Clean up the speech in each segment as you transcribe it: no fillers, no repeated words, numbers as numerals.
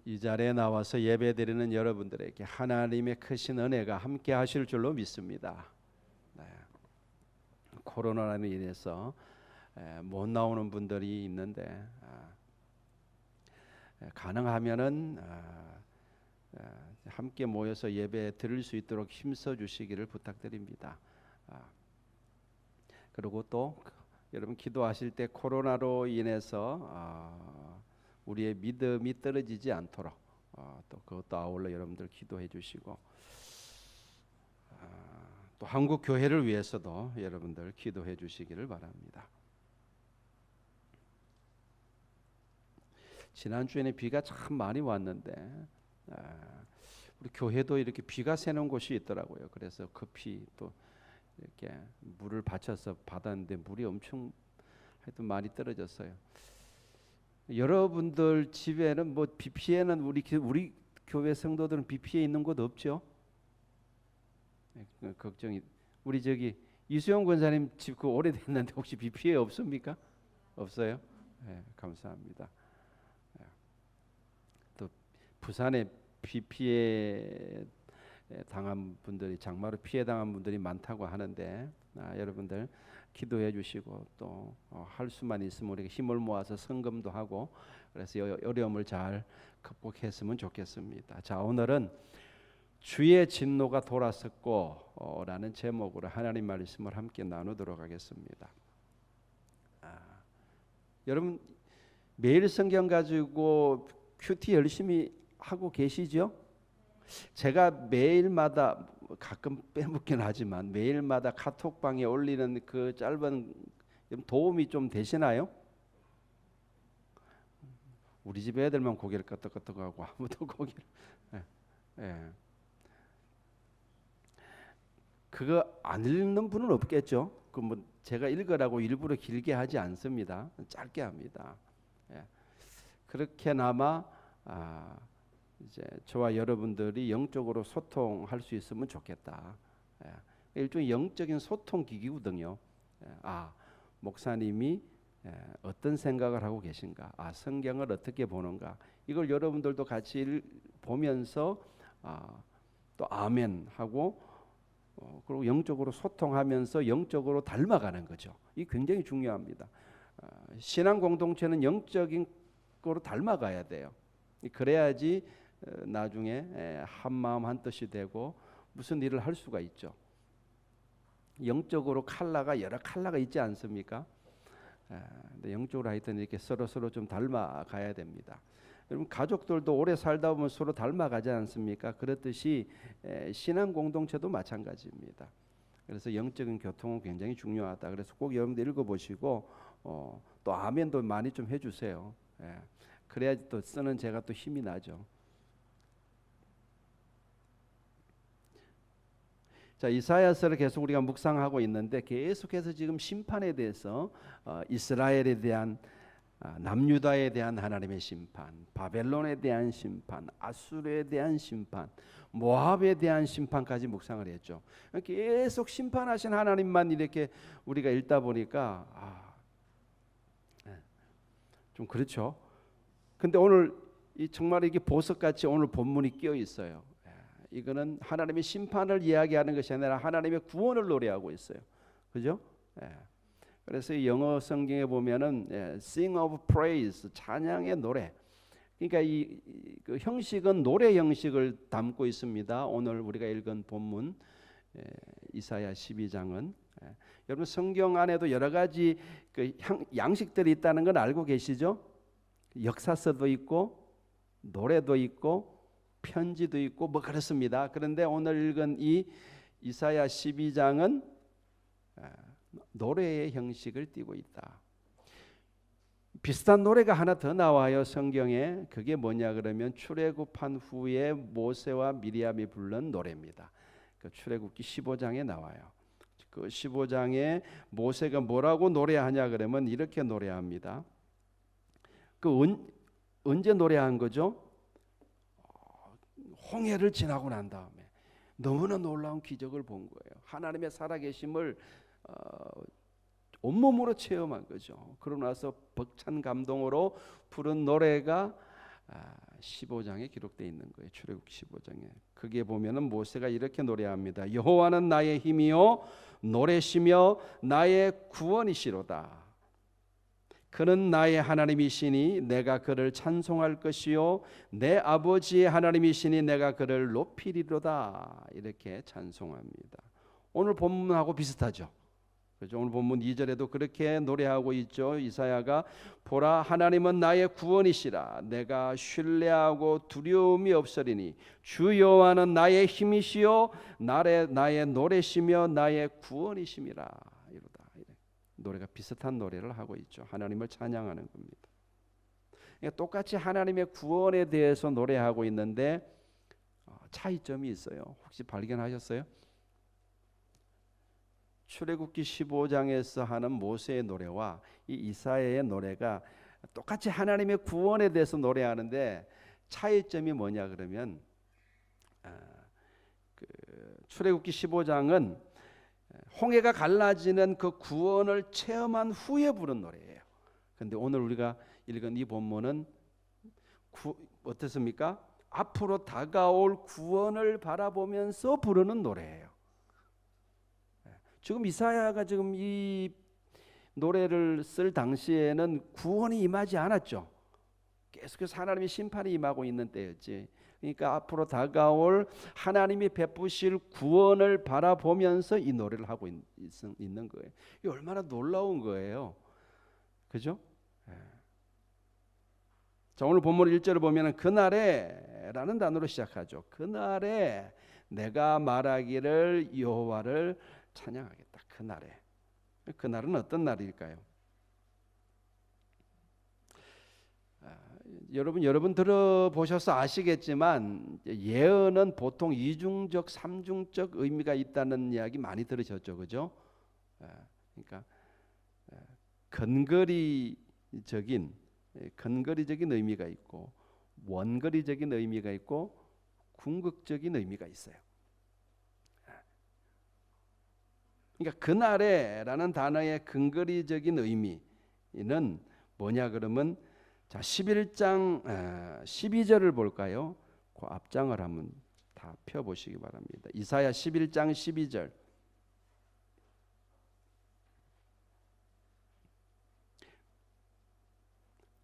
이 자리에 나와서 예배드리는 여러분들에게 하나님의 크신 은혜가 함께 하실 줄로 믿습니다. 네. 코로나로 인해서 못 나오는 분들이 있는데 가능하면은 함께 모여서 예배 드릴 수 있도록 힘써 주시기를 부탁드립니다. 그리고 또 여러분 기도하실 때 코로나로 인해서 우리의 믿음이 떨어지지 않도록 또 그것도 아울러 여러분들 기도해 주시고 또 한국 교회를 위해서도 여러분들 기도해 주시기를 바랍니다. 지난주에는 비가 참 많이 왔는데 우리 교회도 이렇게 비가 새는 곳이 있더라고요. 그래서 급히 또 이렇게 물을 받쳐서 받았는데 물이 엄청 하여튼 많이 떨어졌어요. 여러분들 집에는 뭐 비 피해는 우리 교회 성도들은 비 피해 있는 곳 없죠? 걱정이. 우리 저기 이수영 권사님 집 그 오래됐는데 혹시 비 피해 없습니까? 없어요? 네, 감사합니다. 또 부산에 비 피해 당한 분들이 장마로 피해 당한 분들이 많다고 하는데 여러분들 기도해 주시고 또 할 수만 있으면 우리가 힘을 모아서 성금도 하고 그래서 어려움을 잘 극복했으면 좋겠습니다. 자, 오늘은 주의 진노가 돌아섰고 라는 제목으로 하나님 말씀을 함께 나누도록 하겠습니다. 여러분 매일 성경 가지고 큐티 열심히 하고 계시죠? 제가 매일마다 가끔 빼먹긴 하지만 매일마다 카톡방에 올리는 그 짧은 도움이 좀 되시나요? 우리 집 애들만 고개를 끄덕끄덕하고 아무도 고개를 그거 안 읽는 분은 없겠죠? 그 뭐 제가 읽으라고 일부러 길게 하지 않습니다. 짧게 합니다. 그렇게나마 이제 저와 여러분들이 영적으로 소통할 수 있으면 좋겠다. 일종의 영적인 소통 기기거든요. 목사님이 어떤 생각을 하고 계신가, 성경을 어떻게 보는가, 이걸 여러분들도 같이 보면서 또 아멘 하고 그리고 영적으로 소통하면서 영적으로 닮아가는 거죠. 이게 굉장히 중요합니다. 신앙 공동체는 영적인 거로 닮아가야 돼요. 그래야지 나중에 한 마음 한 뜻이 되고 무슨 일을 할 수가 있죠. 영적으로 여러 컬러가 있지 않습니까? 근데 영적으로 하여튼 이렇게 서로 좀 닮아가야 됩니다. 여러분 가족들도 오래 살다 보면 서로 닮아가지 않습니까? 그렇듯이 신앙 공동체도 마찬가지입니다. 그래서 영적인 교통은 굉장히 중요하다. 그래서 꼭 여러분들 읽어보시고 또 아멘도 많이 좀 해주세요. 그래야지 또 쓰는 제가 또 힘이 나죠. 자, 이사야서를 계속 우리가 묵상하고 있는데 계속해서 지금 심판에 대해서 이스라엘에 대한 남유다에 대한 하나님의 심판, 바벨론에 대한 심판, 아수르에 대한 심판, 모압에 대한 심판까지 묵상을 했죠. 계속 심판하신 하나님만 이렇게 우리가 읽다 보니까 좀 그렇죠. 근데 오늘 정말 이게 보석같이 오늘 본문이 끼어 있어요. 이거는 하나님의 심판을 이야기하는 것이 아니라 하나님의 구원을 노래하고 있어요. 그죠? 그래서 이 영어 성경에 보면은 Sing of Praise, 찬양의 노래. 그러니까 그 형식은 노래 형식을 담고 있습니다. 오늘 우리가 읽은 본문 이사야 12장은 여러분 성경 안에도 여러 가지 그 양식들이 있다는 건 알고 계시죠? 역사서도 있고 노래도 있고 편지도 있고 뭐 그렇습니다. 그런데 오늘 읽은 이 이사야 12장은 노래의 형식을 띠고 있다. 비슷한 노래가 하나 더 나와요. 성경에. 그게 뭐냐 그러면 출애굽한 후에 모세와 미리암이 부른 노래입니다. 그 출애굽기 15장에 나와요. 그 15장에 모세가 뭐라고 노래하냐 그러면 이렇게 노래합니다. 언제 노래한 거죠? 홍해를 지나고 난 다음에 너무나 놀라운 기적을 본 거예요. 하나님의 살아계심을 온몸으로 체험한 거죠. 그러고 나서 벅찬 감동으로 부른 노래가 15장에 기록되어 있는 거예요. 출애굽기 15장에. 거기에 보면은 모세가 이렇게 노래합니다. 여호와는 나의 힘이요 노래시며 나의 구원이시로다. 그는 나의 하나님이시니 내가 그를 찬송할 것이요 내 아버지의 하나님이시니 내가 그를 높이리로다. 이렇게 찬송합니다. 오늘 본문하고 비슷하죠. 그렇죠? 오늘 본문 2절에도 그렇게 노래하고 있죠. 이사야가 보라 하나님은 나의 구원이시라 내가 신뢰하고 두려움이 없으리니 주 여호와는 나의 힘이시요 나의 노래시며 나의 구원이심이라. 이러다. 노래가 비슷한 노래를 하고 있죠. 하나님을 찬양하는 겁니다. 그러니까 똑같이 하나님의 구원에 대해서 노래하고 있는데 차이점이 있어요. 혹시 발견하셨어요? 출애굽기 15장에서 하는 모세의 노래와 이 이사야의 노래가 똑같이 하나님의 구원에 대해서 노래하는데 차이점이 뭐냐 그러면 출애굽기 15장은 홍해가 갈라지는 그 구원을 체험한 후에 부른 노래예요. 그런데 오늘 우리가 읽은 이 본문은 어떻습니까? 앞으로 다가올 구원을 바라보면서 부르는 노래예요. 지금 이사야가 지금 이 노래를 쓸 당시에는 구원이 임하지 않았죠. 계속해서 하나님의 심판이 임하고 있는 때였지. 그러니까 앞으로 다가올 하나님이 베푸실 구원을 바라보면서 이 노래를 하고 있는 거예요. 이게 얼마나 놀라운 거예요. 그죠? 자, 오늘 본문 1절을 보면 그날에 라는 단어로 시작하죠. 그날에 내가 말하기를 여호와를 찬양하겠다. 그날에. 그날은 어떤 날일까요? 여러분 들어보셔서 아시겠지만 예언은 보통 이중적, 삼중적 의미가 있다는 이야기 많이 들으셨죠, 그죠? 그러니까 근거리적인 의미가 있고 원거리적인 의미가 있고 궁극적인 의미가 있어요. 그러니까 그날에라는 단어의 근거리적인 의미는 뭐냐 그러면 자 11장 12절을 볼까요? 그 앞장을 한번 다 펴보시기 바랍니다. 이사야 11장 12절.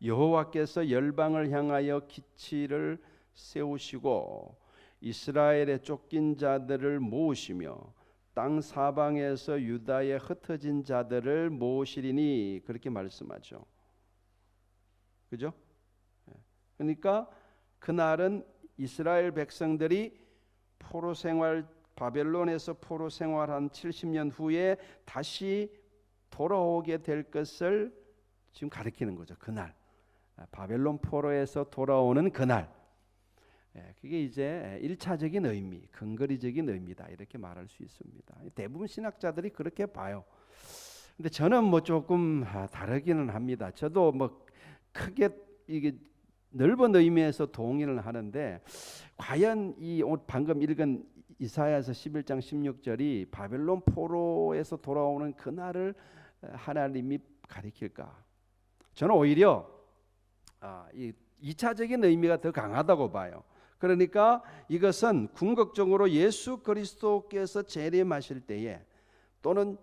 여호와께서 열방을 향하여 기치를 세우시고 이스라엘의 쫓긴 자들을 모으시며 땅 사방에서 유다의 흩어진 자들을 모으시리니 그렇게 말씀하죠. 그죠? 그러니까 그날은 이스라엘 백성들이 포로 생활 바벨론에서 포로 생활한 70년 후에 다시 돌아오게 될 것을 지금 가리키는 거죠. 그날 바벨론 포로에서 돌아오는 그날. 그게 이제 1차적인 의미, 근거리적인 의미다 이렇게 말할 수 있습니다. 대부분 신학자들이 그렇게 봐요. 근데 저는 뭐 조금 다르기는 합니다. 저도 뭐 크게 이게 넓은 의미에서 동의를 하는데 과연 이 방금 읽은 이사야서 11장 16절이 바벨론 포로에서 돌아오는 그날을 하나님이 가리킬까? 저는 오히려 이 2차적인 의미가 더 강하다고 봐요. 그러니까 이것은 궁극적으로 예수 그리스도께서 재림하실 때에 또는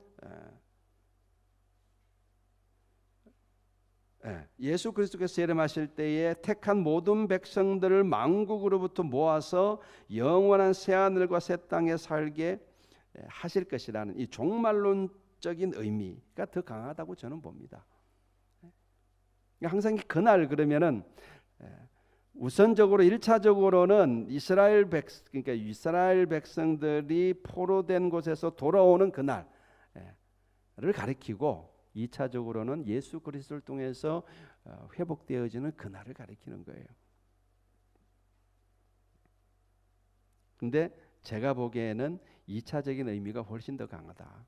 예수 그리스도께서 재림하실 때에 택한 모든 백성들을 만국으로부터 모아서 영원한 새 하늘과 새 땅에 살게 하실 것이라는 이 종말론적인 의미가 더 강하다고 저는 봅니다. 항상 그날 그러면은 우선적으로 1차적으로는 그러니까 이스라엘 백성들이 포로된 곳에서 돌아오는 그날을 가리키고 2차적으로는 예수 그리스도를 통해서 회복되어지는 그날을 가리키는 거예요. 근데 제가 보기에는 2차적인 의미가 훨씬 더 강하다.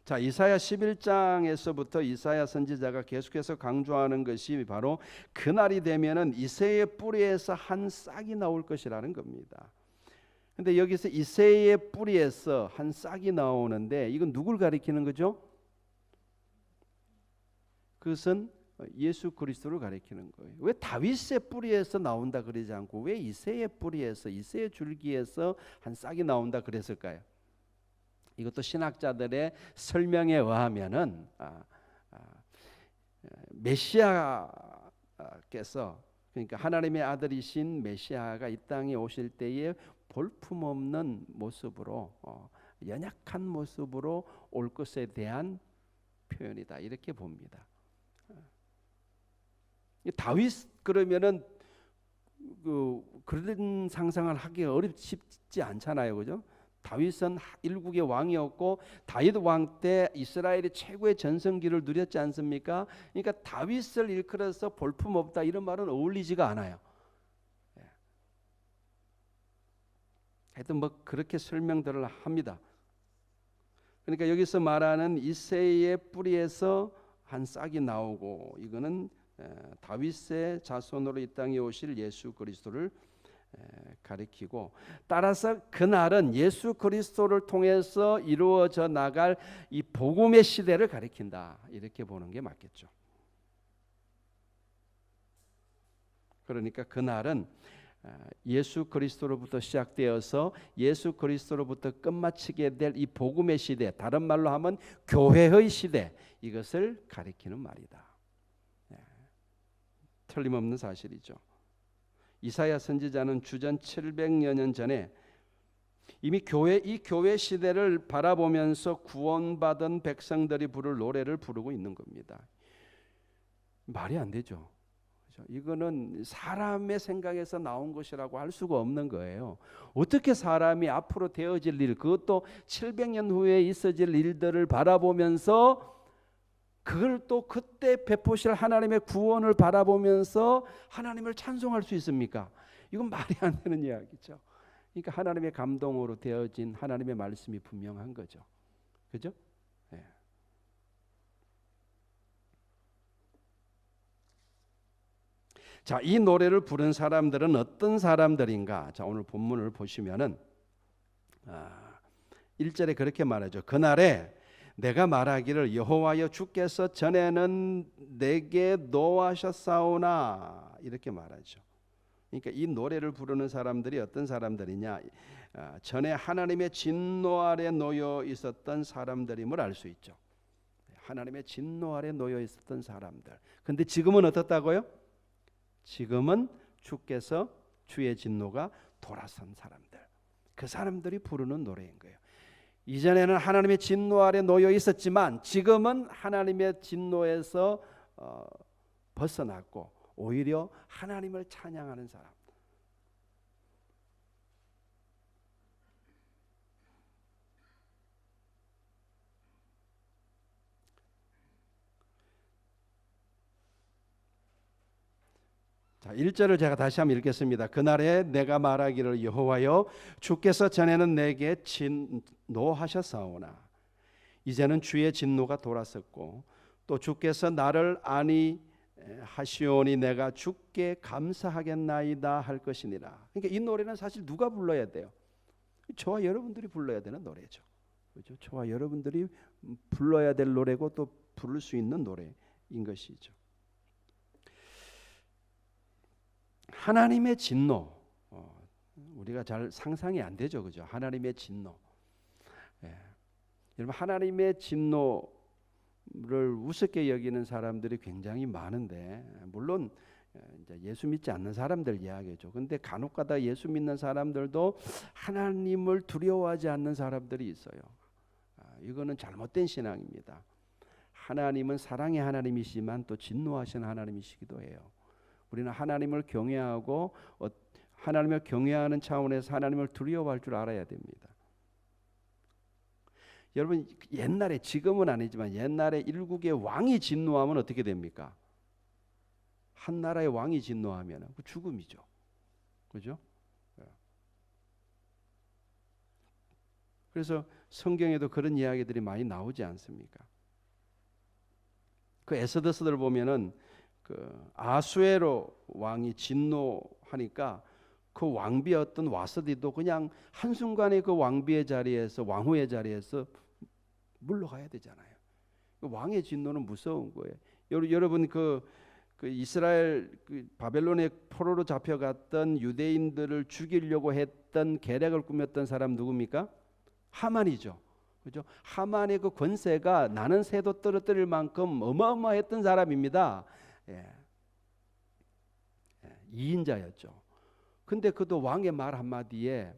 자, 이사야 11장에서부터 이사야 선지자가 계속해서 강조하는 것이 바로 그날이 되면은 이새의 뿌리에서 한 싹이 나올 것이라는 겁니다. 근데 여기서 이새의 뿌리에서 한 싹이 나오는데 이건 누굴 가리키는 거죠? 그것은 예수 그리스도를 가리키는 거예요. 왜 다윗의 뿌리에서 나온다 그러지 않고 왜 이새의 뿌리에서 이새의 줄기에서 한 싹이 나온다 그랬을까요? 이것도 신학자들의 설명에 의하면은 메시아께서, 그러니까 하나님의 아들이신 메시아가 이 땅에 오실 때에 볼품없는 모습으로 연약한 모습으로 올 것에 대한 표현이다 이렇게 봅니다. 다윗 그러면은 그런 상상을 하기 쉽지 않잖아요, 그죠? 다윗은 일국의 왕이었고 다윗 왕 때 이스라엘이 최고의 전성기를 누렸지 않습니까? 그러니까 다윗을 일컬어서 볼품없다 이런 말은 어울리지가 않아요. 하여튼 뭐 그렇게 설명들을 합니다. 그러니까 여기서 말하는 이새의 뿌리에서 한 싹이 나오고 이거는 다윗의 자손으로 이 땅에 오실 예수 그리스도를 가리키고, 따라서 그날은 예수 그리스도를 통해서 이루어져 나갈 이 복음의 시대를 가리킨다 이렇게 보는 게 맞겠죠. 그러니까 그날은 예수 그리스도로부터 시작되어서 예수 그리스도로부터 끝마치게 될 이 복음의 시대, 다른 말로 하면 교회의 시대, 이것을 가리키는 말이다. 틀림없는 사실이죠. 이사야 선지자는 주전 700여 년 전에 이미 이 교회 시대를 바라보면서 구원받은 백성들이 부를 노래를 부르고 있는 겁니다. 말이 안 되죠. 이거는 사람의 생각에서 나온 것이라고 할 수가 없는 거예요. 어떻게 사람이 앞으로 되어질 일, 그것도 700년 후에 있어질 일들을 바라보면서 그걸 또 그때 베푸실 하나님의 구원을 바라보면서 하나님을 찬송할 수 있습니까? 이건 말이 안 되는 이야기죠. 그러니까 하나님의 감동으로 되어진 하나님의 말씀이 분명한 거죠. 그죠? 네. 자, 이 노래를 부른 사람들은 어떤 사람들인가? 자, 오늘 본문을 보시면은 1절에 그렇게 말하죠. 그날에 내가 말하기를 여호와여 주께서 전에는 내게 노하셨사오나 이렇게 말하죠. 그러니까 이 노래를 부르는 사람들이 어떤 사람들이냐? 전에 하나님의 진노 아래 놓여 있었던 사람들임을 알 수 있죠. 하나님의 진노 아래 놓여 있었던 사람들. 근데 지금은 어떻다고요? 지금은 주께서 주의 진노가 돌아선 사람들. 그 사람들이 부르는 노래인 거예요. 이전에는 하나님의 진노 아래 놓여 있었지만 지금은 하나님의 진노에서 벗어났고 오히려 하나님을 찬양하는 사람. 자, 1절을 제가 다시 한번 읽겠습니다. 그날에 내가 말하기를 여호와여 주께서 전에는 내게 진노하셨사오나 이제는 주의 진노가 돌았었고 또 주께서 나를 안위하시오니 내가 주께 감사하겠나이다 할 것이니라. 그러니까 이 노래는 사실 누가 불러야 돼요? 저와 여러분들이 불러야 되는 노래죠. 그렇죠? 저와 여러분들이 불러야 될 노래고 또 부를 수 있는 노래인 것이죠. 하나님의 진노, 우리가 잘 상상이 안 되죠, 그죠? 하나님의 진노. 여러분 하나님의 진노를 우습게 여기는 사람들이 굉장히 많은데, 물론 이제 예수 믿지 않는 사람들 이야기죠. 근데 간혹가다 예수 믿는 사람들도 하나님을 두려워하지 않는 사람들이 있어요. 이거는 잘못된 신앙입니다. 하나님은 사랑의 하나님이시지만 또 진노하시는 하나님이시기도 해요. 우리는 하나님을 경외하고 하나님을 경외하는 차원에서 하나님을 두려워할 줄 알아야 됩니다. 여러분 옛날에, 지금은 아니지만 옛날에 일국의 왕이 진노하면 어떻게 됩니까? 한 나라의 왕이 진노하면 그 죽음이죠. 그죠? 그래서 성경에도 그런 이야기들이 많이 나오지 않습니까? 그 에스더서들 보면은 그 아수에로 왕이 진노하니까 그 왕비였던 와스디도 그냥 한순간에 그 왕비의 자리에서, 왕후의 자리에서 물러가야 되잖아요. 왕의 진노는 무서운 거예요. 여러분 그 이스라엘 바벨론의 포로로 잡혀갔던 유대인들을 죽이려고 했던 계략을 꾸몄던 사람 누굽니까? 하만이죠. 그죠? 하만의 그 권세가 나는 새도 떨어뜨릴 만큼 어마어마했던 사람입니다. 예. 2인자였죠. 근데 그도 왕의 말 한마디에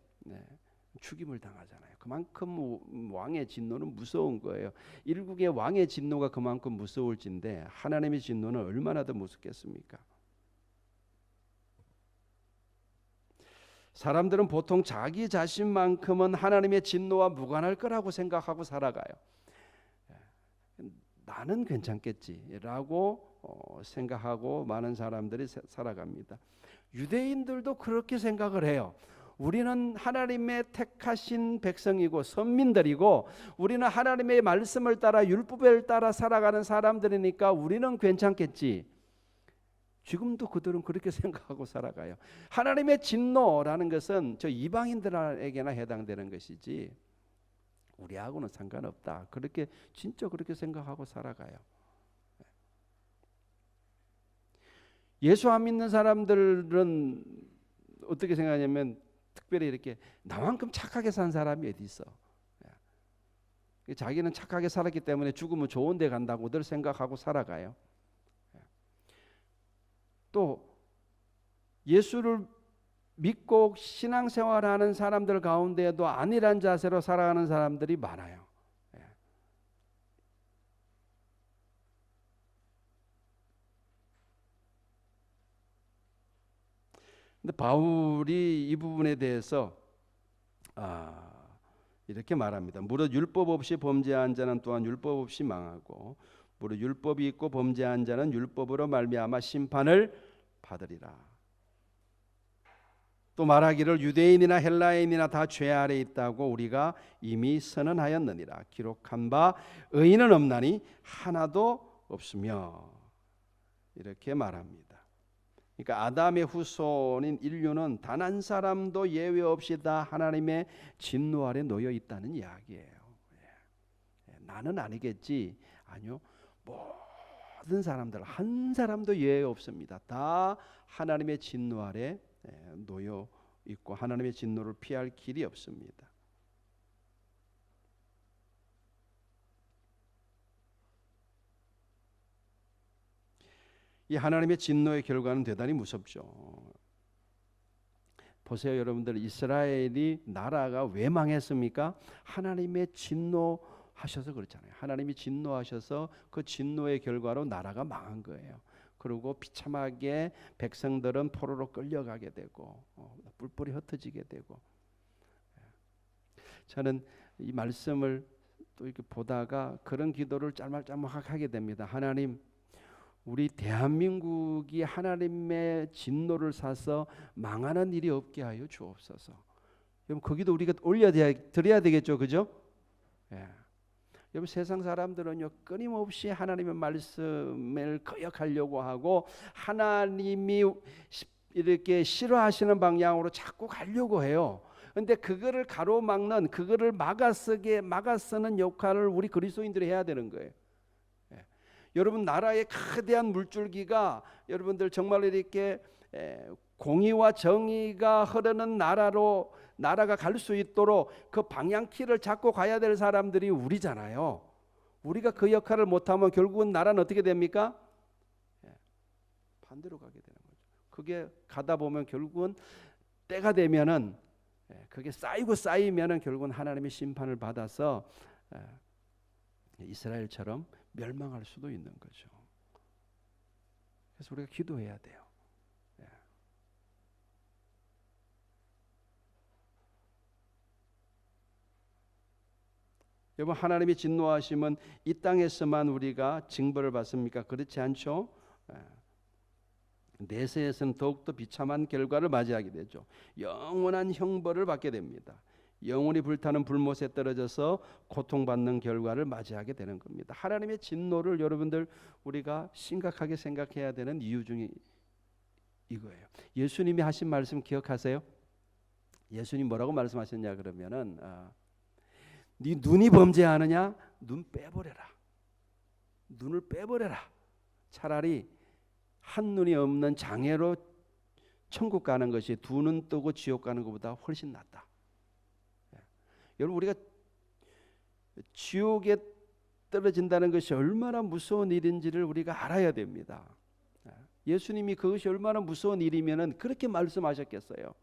죽임을 당하잖아요. 그만큼 왕의 진노는 무서운 거예요. 일국의 왕의 진노가 그만큼 무서울진데 하나님의 진노는 얼마나 더 무섭겠습니까? 사람들은 보통 자기 자신만큼은 하나님의 진노와 무관할 거라고 생각하고 살아가요. 나는 괜찮겠지라고 생각하고 많은 사람들이 살아갑니다. 유대인들도 그렇게 생각을 해요. 우리는 하나님의 택하신 백성이고 선민들이고 우리는 하나님의 말씀을 따라 율법을 따라 살아가는 사람들이니까 우리는 괜찮겠지. 지금도 그들은 그렇게 생각하고 살아가요. 하나님의 진노라는 것은 저 이방인들에게나 해당되는 것이지 우리하고는 상관없다. 그렇게 진짜 그렇게 생각하고 살아가요. 예수 안 믿는 사람들은 어떻게 생각하냐면 특별히 이렇게 나만큼 착하게 산 사람이 어디 있어? 자기는 착하게 살았기 때문에 죽으면 좋은 데 간다고들 생각하고 살아가요. 또 예수를 믿고 신앙생활하는 사람들 가운데에도 안일한 자세로 살아가는 사람들이 많아요. 근데 바울이 이 부분에 대해서 이렇게 말합니다. 무릇 율법 없이 범죄한 자는 또한 율법 없이 망하고 무릇 율법이 있고 범죄한 자는 율법으로 말미암아 심판을 받으리라. 또 말하기를 유대인이나 헬라인이나 다 죄 아래 있다고 우리가 이미 선언하였느니라. 기록한 바 의인은 없나니 하나도 없으며 이렇게 말합니다. 그러니까 아담의 후손인 인류는 단 한 사람도 예외 없이 다 하나님의 진노 아래 놓여 있다는 이야기예요. 나는 아니겠지. 아니요. 모든 사람들 한 사람도 예외 없습니다. 다 하나님의 진노 아래 놓여 있고 하나님의 진노를 피할 길이 없습니다. 이 하나님의 진노의 결과는 대단히 무섭죠. 보세요, 여러분들. 이스라엘이 나라가 왜 망했습니까? 하나님의 진노하셔서 그렇잖아요. 하나님이 진노하셔서 그 진노의 결과로 나라가 망한 거예요. 그리고 비참하게 백성들은 포로로 끌려가게 되고 뿔뿔이 흩어지게 되고. 저는 이 말씀을 또 이렇게 보다가 그런 기도를 짤막짤막하게 하게 됩니다. 하나님, 우리 대한민국이 하나님의 진노를 사서 망하는 일이 없게 하여 주옵소서. 여러분 거기도 우리가 드려야 되겠죠, 그죠? 예. 여러분 세상 사람들은요 끊임없이 하나님의 말씀을 거역하려고 하고 하나님이 이렇게 싫어하시는 방향으로 자꾸 가려고 해요. 그런데 그거를 가로막는, 그거를 막아쓰는 역할을 우리 그리스도인들이 해야 되는 거예요. 여러분 나라의 거대한 물줄기가 여러분들 정말 이렇게 공의와 정의가 흐르는 나라가 갈 수 있도록 그 방향키를 잡고 가야 될 사람들이 우리잖아요. 우리가 그 역할을 못하면 결국은 나라는 어떻게 됩니까? 반대로 가게 되는 거죠. 그게 가다 보면 결국은 때가 되면은 그게 쌓이면은 결국은 하나님의 심판을 받아서 이스라엘처럼 멸망할 수도 있는 거죠. 그래서 우리가 기도해야 돼요. 여러분 하나님이 진노하시면 이 땅에서만 우리가 징벌을 받습니까? 그렇지 않죠. 내세에서는 더욱더 비참한 결과를 맞이하게 되죠. 영원한 형벌을 받게 됩니다. 영원히 불타는 불못에 떨어져서 고통받는 결과를 맞이하게 되는 겁니다. 하나님의 진노를 여러분들 우리가 심각하게 생각해야 되는 이유 중에 이거예요. 예수님이 하신 말씀 기억하세요? 예수님 뭐라고 말씀하셨냐 그러면은 네 눈이 범죄하느냐? 눈 빼버려라. 눈을 빼버려라. 차라리 한눈이 없는 장애로 천국 가는 것이 두 눈 뜨고 지옥 가는 것보다 훨씬 낫다. 여러분, 우리가 지옥에 떨어진다는 것이 얼마나 무서운 일인지를 우리가 알아야 됩니다. 예수님이 그것이 얼마나 무서운 일이면은 그렇게 말씀하셨겠어요.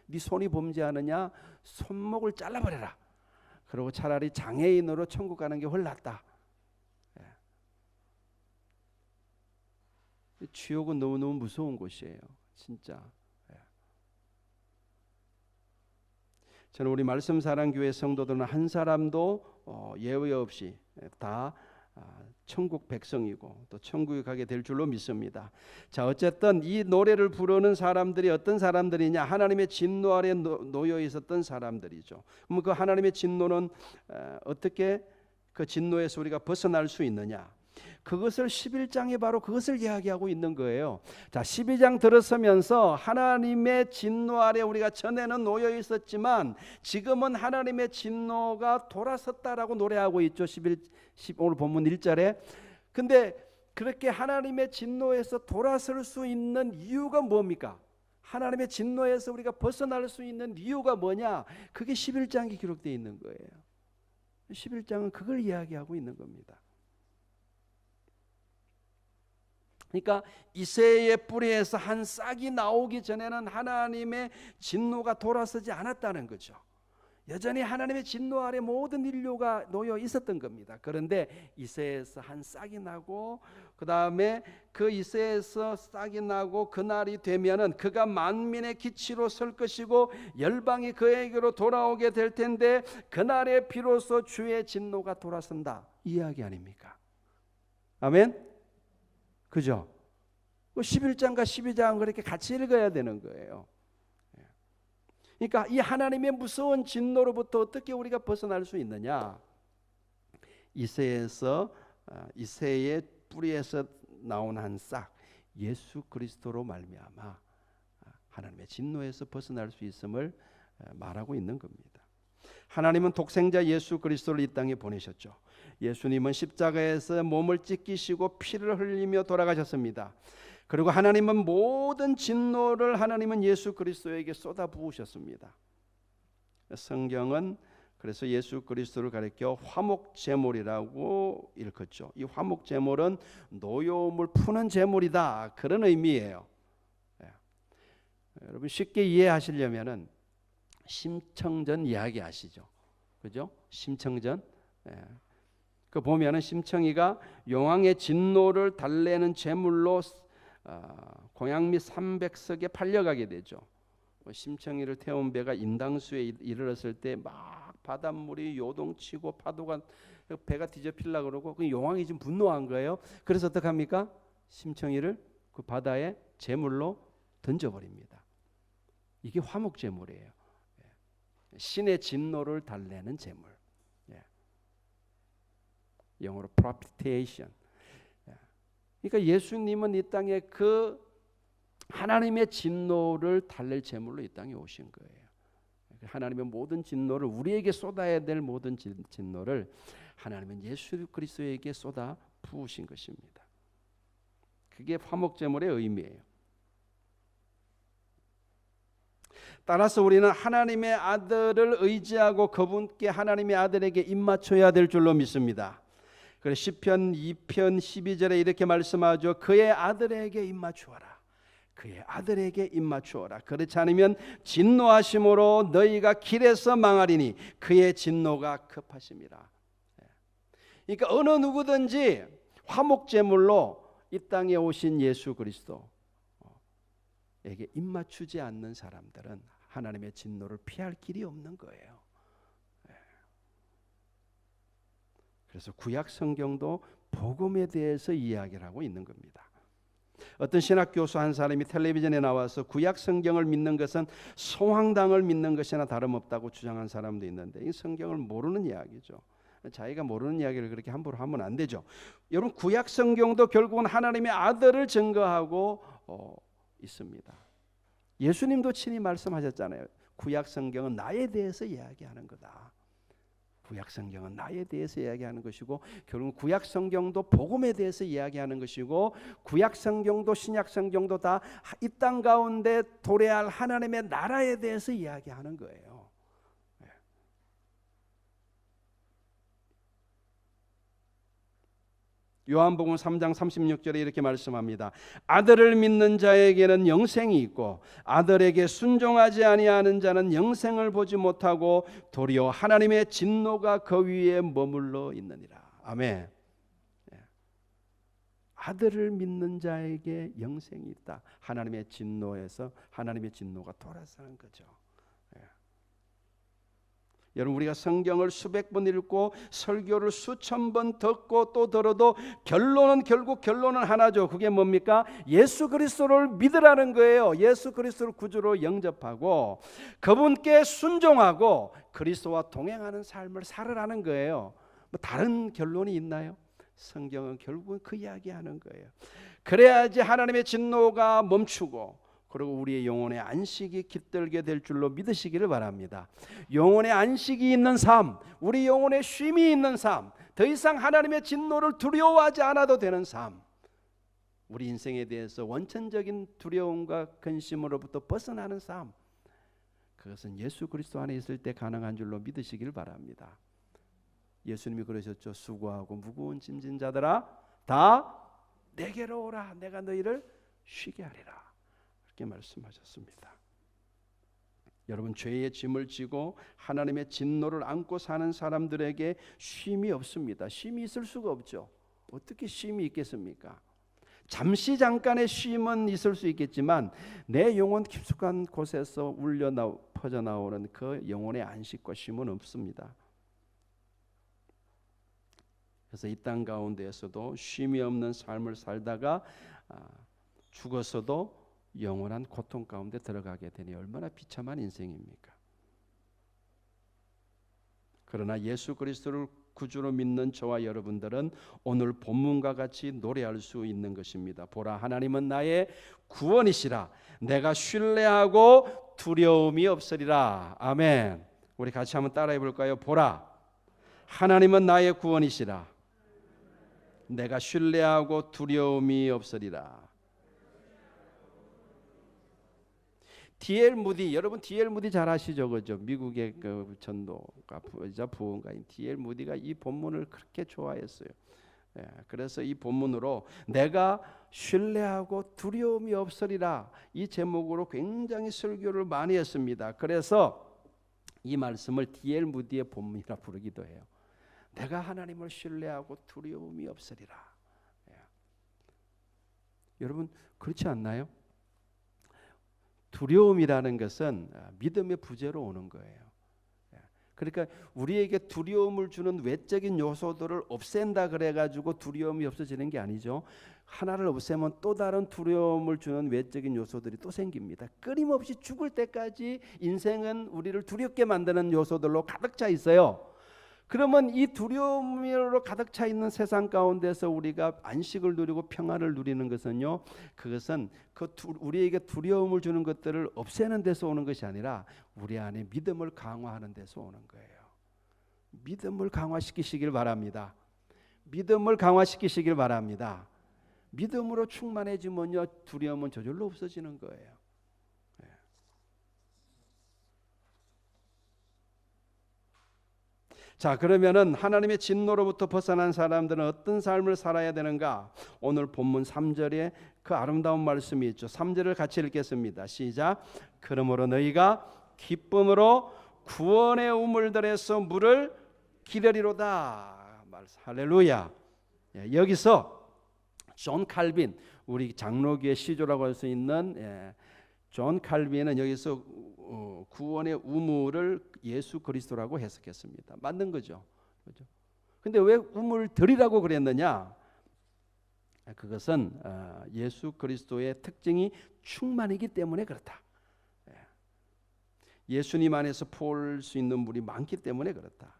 네 손이 범죄하느냐 손목을 잘라버려라. 그리고 차라리 장애인으로 천국 가는 게 훨 낫다. 지옥은 너무너무 무서운 곳이에요. 진짜. 저는 우리 말씀사랑교회 성도들은 한 사람도 예외 없이 다 천국 백성이고 또 천국에 가게 될 줄로 믿습니다. 자, 어쨌든 이 노래를 부르는 사람들이 어떤 사람들이냐? 하나님의 진노 아래 놓여 있었던 사람들이죠. 그럼 그 하나님의 진노는 어떻게 그 진노에서 우리가 벗어날 수 있느냐? 그것을 11장에 바로 그것을 이야기하고 있는 거예요. 자, 12장 들어서면서 하나님의 진노 아래 우리가 전에는 놓여 있었지만 지금은 하나님의 진노가 돌아섰다라고 노래하고 있죠. 오늘 본문 1절에. 근데 그렇게 하나님의 진노에서 돌아설 수 있는 이유가 뭡니까? 하나님의 진노에서 우리가 벗어날 수 있는 이유가 뭐냐? 그게 11장에 기록되어 있는 거예요. 11장은 그걸 이야기하고 있는 겁니다. 그러니까 이새의 뿌리에서 한 싹이 나오기 전에는 하나님의 진노가 돌아서지 않았다는 거죠. 여전히 하나님의 진노 아래 모든 인류가 놓여 있었던 겁니다. 그런데 이새에서 한 싹이 나고 그 다음에 그 이새에서 싹이 나고 그날이 되면은 그가 만민의 기치로 설 것이고 열방이 그에게로 돌아오게 될 텐데 그날에 비로소 주의 진노가 돌아선다. 이 이야기 아닙니까? 아멘? 그죠? 11장과 12장 그렇게 같이 읽어야 되는 거예요. 그러니까 이 하나님의 무서운 진노로부터 어떻게 우리가 벗어날 수 있느냐? 이새의 뿌리에서 나온 한 싹, 예수 그리스도로 말미암아 하나님의 진노에서 벗어날 수 있음을 말하고 있는 겁니다. 하나님은 독생자 예수 그리스도를 이 땅에 보내셨죠. 예수님은 십자가에서 몸을 찢기시고 피를 흘리며 돌아가셨습니다. 그리고 하나님은 모든 진노를 하나님은 예수 그리스도에게 쏟아 부으셨습니다. 성경은 그래서 예수 그리스도를 가리켜 화목제물이라고 일컫죠. 이 화목제물은 노여움을 푸는 제물이다, 그런 의미예요. 여러분 쉽게 이해하시려면은 심청전 이야기 아시죠? 그죠? 심청전. 그 보면은 심청이가 용왕의 진노를 달래는 제물로 공양 및 300석에 팔려가게 되죠. 심청이를 태운 배가 인당수에 이르렀을 때 막 바닷물이 요동치고 파도가 배가 뒤집히려고 그러고 그 용왕이 지금 분노한 거예요. 그래서 어떻게 합니까? 심청이를 그 바다에 제물로 던져버립니다. 이게 화목제물이에요. 신의 진노를 달래는 제물. 영어로 propitiation. 그러니까 예수님은 이 땅에 그 하나님의 진노를 달랠 제물로 이 땅에 오신 거예요. 하나님의 모든 진노를 우리에게 쏟아야 될 모든 진노를 하나님은 예수 그리스도에게 쏟아 부으신 것입니다. 그게 화목제물의 의미예요. 따라서 우리는 하나님의 아들을 의지하고 그분께 하나님의 아들에게 입맞춰야 될 줄로 믿습니다. 그래서 시편 2편 12절에 이렇게 말씀하죠. 그의 아들에게 입맞추어라. 그의 아들에게 입맞추어라. 그렇지 않으면 진노하심으로 너희가 길에서 망하리니 그의 진노가 급하심이라. 그러니까 어느 누구든지 화목제물로 이 땅에 오신 예수 그리스도에게 입맞추지 않는 사람들은 하나님의 진노를 피할 길이 없는 거예요. 그래서 구약 성경도 복음에 대해서 이야기를 하고 있는 겁니다. 어떤 신학 교수 한 사람이 텔레비전에 나와서 구약 성경을 믿는 것은 성황당을 믿는 것이나 다름없다고 주장한 사람도 있는데 이 성경을 모르는 이야기죠. 자기가 모르는 이야기를 그렇게 함부로 하면 안 되죠. 여러분 구약 성경도 결국은 하나님의 아들을 증거하고 있습니다. 예수님도 친히 말씀하셨잖아요. 구약 성경은 나에 대해서 이야기하는 거다. 구약 성경은 나에 대해서 이야기하는 것이고 결국 구약 성경도 복음에 대해서 이야기하는 것이고 구약 성경도 신약 성경도 다 이 땅 가운데 도래할 하나님의 나라에 대해서 이야기하는 거예요. 요한복음 3장 36절에 이렇게 말씀합니다. 아들을 믿는 자에게는 영생이 있고 아들에게 순종하지 아니하는 자는 영생을 보지 못하고 도리어 하나님의 진노가 그 위에 머물러 있느니라. 아멘. 아들을 믿는 자에게 영생이 있다. 하나님의 진노에서 하나님의 진노가 돌아서는 거죠. 여러분, 우리가 성경을 수백 번 읽고 설교를 수천 번 듣고 또 들어도 결론은 하나죠. 그게 뭡니까? 예수 그리스도를 믿으라는 거예요. 예수 그리스도를 구주로 영접하고 그분께 순종하고 그리스도와 동행하는 삶을 살으라는 거예요. 뭐 다른 결론이 있나요? 성경은 결국은 그 이야기하는 거예요. 그래야지 하나님의 진노가 멈추고 그리고 우리의 영혼의 안식이 깃들게 될 줄로 믿으시기를 바랍니다. 영혼의 안식이 있는 삶, 우리 영혼의 쉼이 있는 삶, 더 이상 하나님의 진노를 두려워하지 않아도 되는 삶, 우리 인생에 대해서 원천적인 두려움과 근심으로부터 벗어나는 삶, 그것은 예수 그리스도 안에 있을 때 가능한 줄로 믿으시기를 바랍니다. 예수님이 그러셨죠. 수고하고 무거운 짐진 자들아 다 내게로 오라. 내가 너희를 쉬게 하리라. 이렇게 말씀하셨습니다. 여러분, 죄의 짐을 지고 하나님의 진노를 안고 사는 사람들에게 쉼이 없습니다. 쉼이 있을 수가 없죠. 어떻게 쉼이 있겠습니까? 잠시 잠깐의 쉼은 있을 수 있겠지만 내 영혼 깊숙한 곳에서 울려 퍼져나오는 그 영혼의 안식과 쉼은 없습니다. 그래서 이 땅 가운데에서도 쉼이 없는 삶을 살다가 죽어서도 영원한 고통 가운데 들어가게 되니 얼마나 비참한 인생입니까? 그러나 예수 그리스도를 구주로 믿는 저와 여러분들은 오늘 본문과 같이 노래할 수 있는 것입니다. 보라, 하나님은 나의 구원이시라. 내가 신뢰하고 두려움이 없으리라. 아멘. 우리 같이 한번 따라해 볼까요? 보라, 하나님은 나의 구원이시라. 내가 신뢰하고 두려움이 없으리라. D.L. 무디, 여러분 D.L. 무디 잘 아시죠? 그죠? 미국의 그 전도가 부흥가인 D.L. 무디가 이 본문을 그렇게 좋아했어요. 그래서 이 본문으로 내가 신뢰하고 두려움이 없으리라, 이 제목으로 굉장히 설교를 많이 했습니다. 그래서 이 말씀을 D.L. 무디의 본문이라 부르기도 해요. 내가 하나님을 신뢰하고 두려움이 없으리라. 여러분, 그렇지 않나요? 두려움이라는 것은 믿음의 부재로 오는 거예요. 그러니까 우리에게 두려움을 주는 외적인 요소들을 없앤다 그래가지고 두려움이 없어지는 게 아니죠. 하나를 없애면 또 다른 두려움을 주는 외적인 요소들이 또 생깁니다. 끊임없이 죽을 때까지 인생은 우리를 두렵게 만드는 요소들로 가득 차 있어요. 그러면 이 두려움으로 가득 차 있는 세상 가운데서 우리가 안식을 누리고 평안을 누리는 것은요, 그것은 우리에게 두려움을 주는 것들을 없애는 데서 오는 것이 아니라 우리 안에 믿음을 강화하는 데서 오는 거예요. 믿음을 강화시키시길 바랍니다. 믿음을 강화시키시길 바랍니다. 믿음으로 충만해지면요, 두려움은 저절로 없어지는 거예요. 자, 그러면은 하나님의 진노로부터 벗어난 사람들은 어떤 삶을 살아야 되는가? 오늘 본문 3절에 그 아름다운 말씀이 있죠. 3절을 같이 읽겠습니다. 시작. 그러므로 너희가 기쁨으로 구원의 우물들에서 물을 기르리로다. 할렐루야. 여기서 존 칼빈, 우리 장로교의 시조라고 할 수 있는 존 칼빈은 여기서 구원의 우물을 예수 그리스도라고 해석했습니다. 맞는 거죠. 그렇죠? 근데 왜 우물들이라고 그랬느냐? 그것은 예수 그리스도의 특징이 충만이기 때문에 그렇다. 예수님 안에서 볼 수 있는 물이 많기 때문에 그렇다.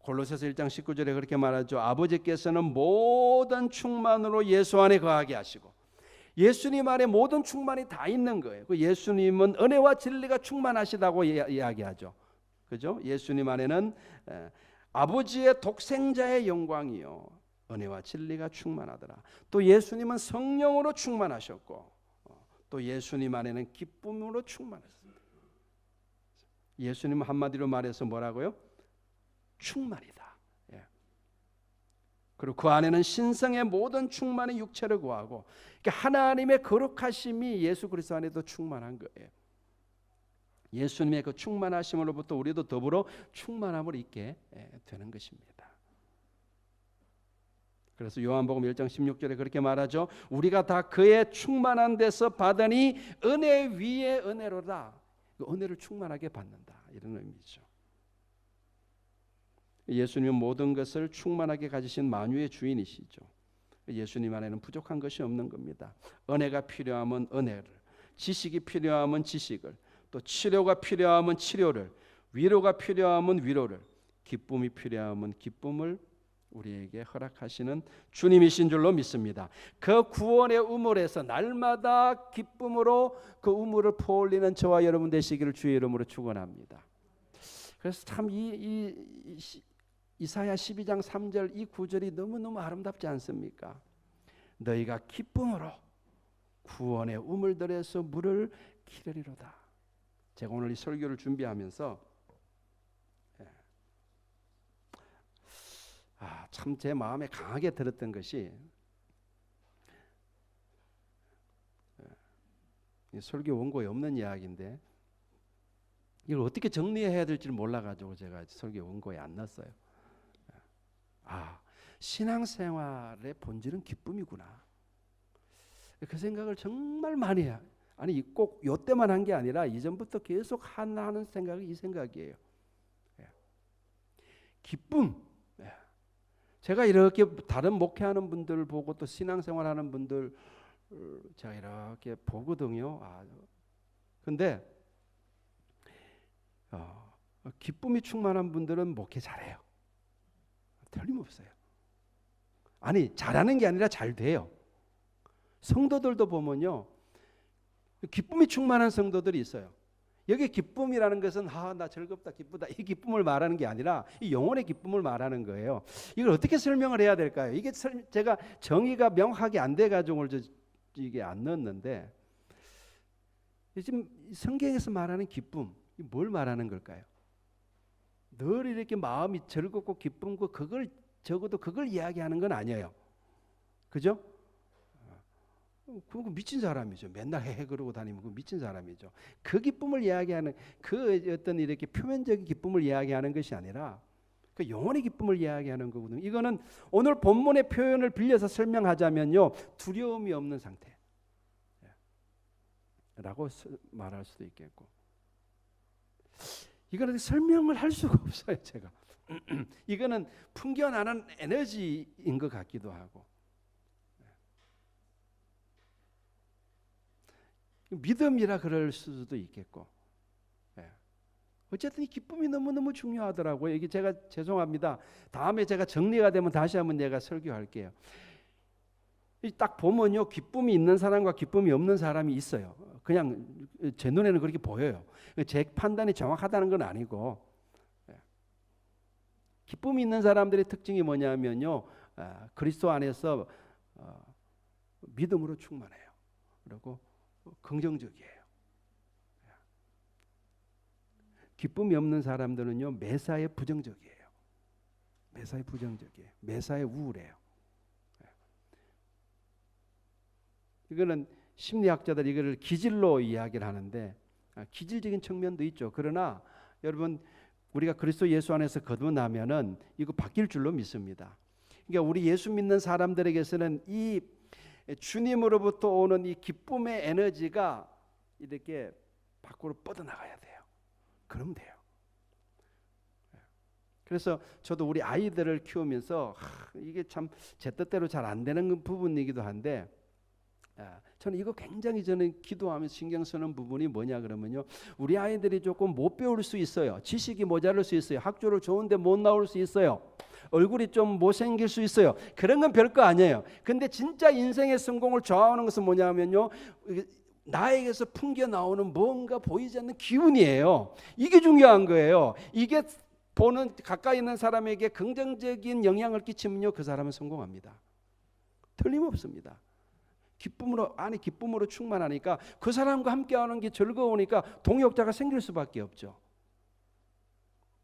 골로새서 1장 19절에 그렇게 말하죠. 아버지께서는 모든 충만으로 예수 안에 거하게 하시고, 예수님 안에 모든 충만이 다 있는 거예요. 그 예수님은 은혜와 진리가 충만하시다고 이야기하죠. 그죠? 예수님 안에는 아버지의 독생자의 영광이요 은혜와 진리가 충만하더라. 또 예수님은 성령으로 충만하셨고 또 예수님 안에는 기쁨으로 충만하셨습니다. 예수님은 한마디로 말해서 뭐라고요? 충만이다. 예. 그리고 그 안에는 신성의 모든 충만의 육체를 구하고 그러니까 하나님의 거룩하심이 예수 그리스도 안에도 충만한 거예요. 예수님의 그 충만하심으로부터 우리도 더불어 충만함을 입게 되는 것입니다. 그래서 요한복음 1장 16절에 그렇게 말하죠. 우리가 다 그의 충만한 데서 받으니 은혜 위에 은혜로다. 은혜를 충만하게 받는다. 이런 의미죠. 예수님은 모든 것을 충만하게 가지신 만유의 주인이시죠. 예수님 안에는 부족한 것이 없는 겁니다. 은혜가 필요하면 은혜를, 지식이 필요하면 지식을, 또 치료가 필요하면 치료를, 위로가 필요하면 위로를, 기쁨이 필요하면 기쁨을 우리에게 허락하시는 주님이신 줄로 믿습니다. 그 구원의 우물에서 날마다 기쁨으로 그 우물을 퍼올리는 저와 여러분 되시기를 주의 이름으로 축원합니다. 그래서 참 이사야 12장 3절 이 구절이 너무너무 아름답지 않습니까? 너희가 기쁨으로 구원의 우물들에서 물을 기르리로다. 제가 오늘 이 설교를 준비하면서 참 제 마음에 강하게 들었던 것이 설교 원고에 없는 이야기인데 이걸 어떻게 정리해야 될지 몰라가지고 제가 설교 원고에 안 넣었어요. 신앙생활의 본질은 기쁨이구나. 그 생각을 정말 많이 해요. 아니 꼭 이때만 한 게 아니라 이전부터 계속 하는 생각이 이 생각이에요. 기쁨. 제가 이렇게 다른 목회하는 분들 보고 또 신앙생활하는 분들 제가 이렇게 보거든요. 근데 기쁨이 충만한 분들은 목회 잘해요. 틀림없어요. 아니 잘하는 게 아니라 잘 돼요. 성도들도 보면요. 기쁨이 충만한 성도들이 있어요. 여기 기쁨이라는 것은 나 즐겁다 기쁘다 이 기쁨을 말하는 게 아니라 이 영혼의 기쁨을 말하는 거예요. 이걸 어떻게 설명을 해야 될까요? 이게 제가 정의가 명확하게 안 돼가지고 이게 안 넣었는데 지금 성경에서 말하는 기쁨 뭘 말하는 걸까요? 늘 이렇게 마음이 즐겁고 기쁨고 그걸 적어도 그걸 이야기하는 건 아니에요. 그죠? 그거 미친 사람이죠. 맨날 헤헤 그러고 다니면 그 미친 사람이죠. 그 기쁨을 이야기하는 그 어떤 이렇게 표면적인 기쁨을 이야기하는 것이 아니라 그 영혼의 기쁨을 이야기하는 거거든요. 이거는 오늘 본문의 표현을 빌려서 설명하자면요, 두려움이 없는 상태라고 말할 수도 있겠고, 이거는 설명을 할 수가 없어요. 제가 이거는 풍겨나는 에너지인 것 같기도 하고. 믿음이라 그럴 수도 있겠고, 어쨌든 이 기쁨이 너무너무 중요하더라고요. 이게 제가 죄송합니다. 다음에 제가 정리가 되면 다시 한번 내가 설교할게요. 딱 보면요, 기쁨이 있는 사람과 기쁨이 없는 사람이 있어요. 그냥 제 눈에는 그렇게 보여요. 제 판단이 정확하다는 건 아니고, 기쁨이 있는 사람들의 특징이 뭐냐면요, 그리스도 안에서 믿음으로 충만해요. 그리고 긍정적이에요. 기쁨이 없는 사람들은요, 매사에 부정적이에요. 매사에 부정적이에요. 매사에 우울해요. 이거는 심리학자들이 이거를 기질로 이야기를 하는데, 기질적인 측면도 있죠. 그러나 여러분, 우리가 그리스도 예수 안에서 거듭나면은 이거 바뀔 줄로 믿습니다. 그러니까 우리 예수 믿는 사람들에게서는 이 주님으로부터 오는 이 기쁨의 에너지가 이렇게 밖으로 뻗어나가야 돼요. 그러면 돼요. 그래서 저도 우리 아이들을 키우면서 이게 참 제 뜻대로 잘 안 되는 부분이기도 한데, 저는 이거 굉장히 저는 기도하면서 신경 쓰는 부분이 뭐냐 그러면요, 우리 아이들이 조금 못 배울 수 있어요. 지식이 모자랄 수 있어요. 학교를 좋은데 못 나올 수 있어요. 얼굴이 좀 못생길 수 있어요. 그런 건 별거 아니에요. 근데 진짜 인생의 성공을 좌우하는 것은 뭐냐면요, 나에게서 풍겨 나오는 뭔가 보이지 않는 기운이에요. 이게 중요한 거예요. 이게 보는 가까이 있는 사람에게 긍정적인 영향을 끼치면요, 그 사람은 성공합니다. 틀림없습니다. 기쁨으로 충만하니까 그 사람과 함께하는 게 즐거우니까 동역자가 생길 수밖에 없죠.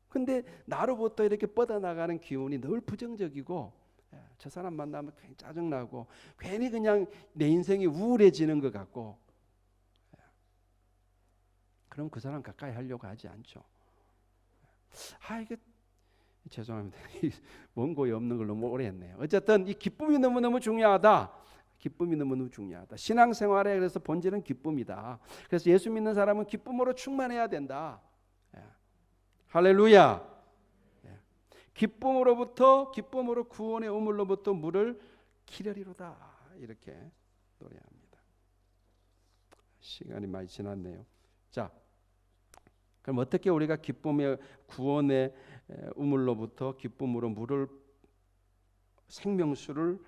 근데 나로부터 이렇게 뻗어나가는 기운이 늘 부정적이고, 저 사람 만나면 괜히 짜증나고 괜히 그냥 내 인생이 우울해지는 것 같고, 그럼 그 사람 가까이 하려고 하지 않죠. 이게 죄송합니다. 원고에 없는 걸 너무 오래 했네요. 어쨌든 이 기쁨이 너무너무 중요하다. 기쁨이 너무너무 중요하다. 신앙생활에 그래서 본질은 기쁨이다. 그래서 예수 믿는 사람은 기쁨으로 충만해야 된다. 할렐루야. 기쁨으로 구원의 우물로부터 물을 기르리로다. 이렇게 노래합니다. 시간이 많이 지났네요. 자, 그럼 어떻게 우리가 기쁨의 구원의 우물로부터 기쁨으로 물을 생명수를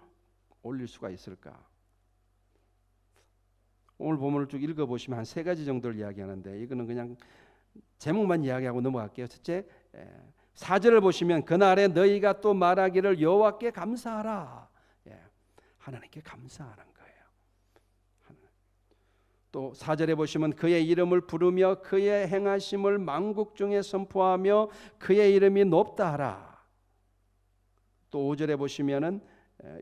올릴 수가 있을까? 오늘 본문을 쭉 읽어보시면 한 3가지 정도를 이야기하는데, 이거는 그냥 제목만 이야기하고 넘어갈게요. 첫째, 4절을 보시면 그날에 너희가 또 말하기를 여호와께 감사하라. 하나님께 감사하는 거예요. 또 4절에 보시면 그의 이름을 부르며 그의 행하심을 만국 중에 선포하며 그의 이름이 높다 하라. 또 5절에 보시면은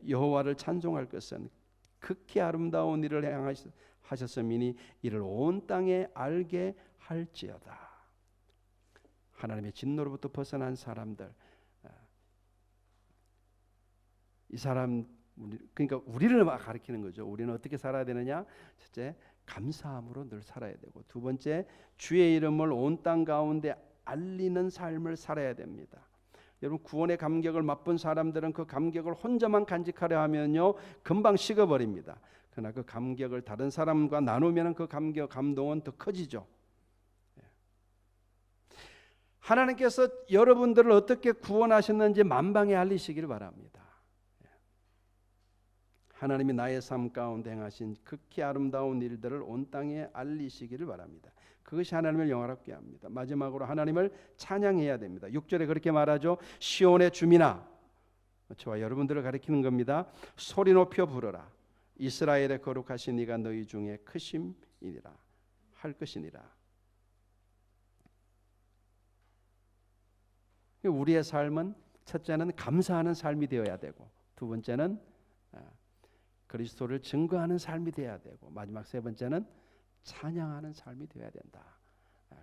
여호와를 찬송할 것은 극히 아름다운 일을 행하셨음이니 이를 온 땅에 알게 할지어다. 하나님의 진노로부터 벗어난 사람들, 이 사람, 그러니까 우리를 막 가리키는 거죠. 우리는 어떻게 살아야 되느냐? 첫째, 감사함으로 늘 살아야 되고, 두 번째, 주의 이름을 온 땅 가운데 알리는 삶을 살아야 됩니다. 여러분, 구원의 감격을 맛본 사람들은 그 감격을 혼자만 간직하려 하면요, 금방 식어버립니다. 그러나 그 감격을 다른 사람과 나누면 그 감동은 더 커지죠. 하나님께서 여러분들을 어떻게 구원하셨는지 만방에 알리시기를 바랍니다. 하나님이 나의 삶 가운데 행하신 극히 아름다운 일들을 온 땅에 알리시기를 바랍니다. 그것이 하나님을 영화롭게 합니다. 마지막으로 하나님을 찬양해야 됩니다. 6절에 그렇게 말하죠. 시온의 주민아, 저와 여러분들을 가리키는 겁니다. 소리 높여 부르라. 이스라엘의 거룩하신 이가 너희 중에 크심이니라 할 것이니라. 우리의 삶은 첫째는 감사하는 삶이 되어야 되고, 두 번째는 그리스도를 증거하는 삶이 되어야 되고, 마지막 세 번째는 찬양하는 삶이 되어야 된다.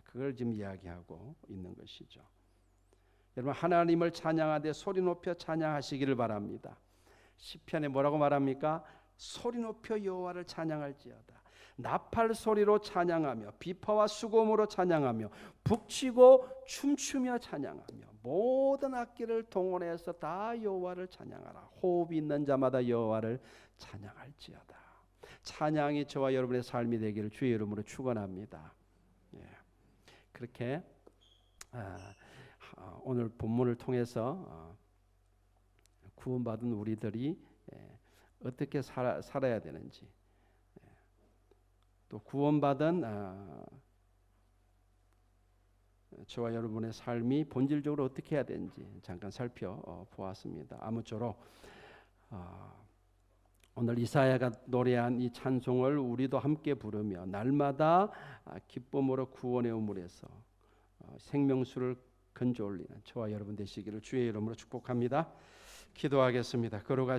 그걸 지금 이야기하고 있는 것이죠. 여러분, 하나님을 찬양하되 소리 높여 찬양하시기를 바랍니다. 시편에 뭐라고 말합니까? 소리 높여 여호와를 찬양할지어다. 나팔 소리로 찬양하며 비파와 수금으로 찬양하며 북치고 춤추며 찬양하며 모든 악기를 동원해서 다 여호와를 찬양하라. 호흡이 있는 자마다 여호와를 찬양할지어다. 찬양이 저와 여러분의 삶이 되기를 주의 이름으로 축원합니다. 그렇게 오늘 본문을 통해서 구원받은 우리들이 어떻게 살아야 되는지, 또 구원받은 저와 여러분의 삶이 본질적으로 어떻게 해야 되는지 잠깐 살펴보았습니다. 아무쪼록 오늘 이사야가 노래한 이 찬송을 우리도 함께 부르며 날마다 기쁨으로 구원의 우물에서 생명수를 건져 올리는 저와 여러분 되시기를 주의 이름으로 축복합니다. 기도하겠습니다. 거룩하신